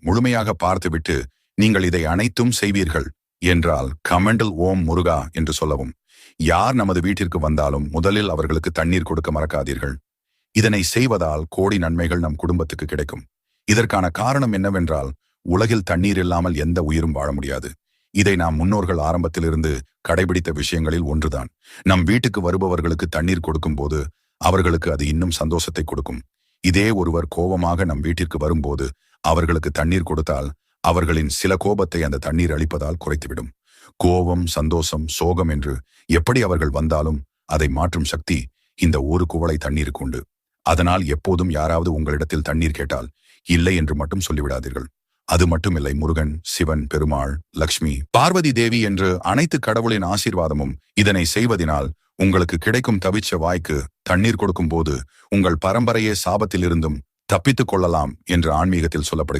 முழுமையாக பார்த்துவிட்டு நீங்கள் இதை அனைத்தும் செய்வீர்கள் என்றால் கமெண்டில் ஓம் முருகா என்று சொல்லவும். யார் நமது வீட்டிற்கு வந்தாலும் முதலில் அவர்களுக்கு தண்ணீர் கொடுக்க மறக்காதீர்கள். இதனை செய்வதால் கோடி நன்மைகள் நம் குடும்பத்துக்கு கிடைக்கும். இதற்கான காரணம் என்னவென்றால், உலகில் தண்ணீர் இல்லாமல் எந்த உயிரும் வாழ முடியாது. இதை நாம் முன்னோர்கள் ஆரம்பத்திலிருந்து கடைபிடித்த விஷயங்களில் ஒன்றுதான். நம் வீட்டுக்கு வருபவர்களுக்கு தண்ணீர் கொடுக்கும் போது அவர்களுக்கு அது இன்னும் சந்தோஷத்தை கொடுக்கும். இதே ஒருவர் கோபமாக நம் வீட்டிற்கு வரும்போது அவர்களுக்கு தண்ணீர் கொடுத்தால் அவர்களின் சில கோபத்தை அந்த தண்ணீர் அளிப்பதால் குறைத்துவிடும். கோபம், சந்தோஷம், சோகம் என்று எப்படி அவர்கள் வந்தாலும் அதை மாற்றும் சக்தி இந்த ஒரு குவளை தண்ணீருக்கு உண்டு. அதனால் எப்போதும் யாராவது உங்களிடத்தில் தண்ணீர் கேட்டால் இல்லை என்று மட்டும் சொல்லிவிடாதீர்கள். அது மட்டுமில்லை, முருகன், சிவன், பெருமாள், லக்ஷ்மி, பார்வதி தேவி என்று அனைத்து கடவுளின் ஆசீர்வாதமும் இதனை செய்வதினால் உங்களுக்கு கிடைக்கும். தவிச்ச வாய்க்கு தண்ணீர் கொடுக்கும் போது உங்கள் பரம்பரையே சாபத்திலிருந்தும் தப்பித்துக் கொள்ளலாம் என்று ஆன்மீகத்தில் சொல்லப்படுகிறது.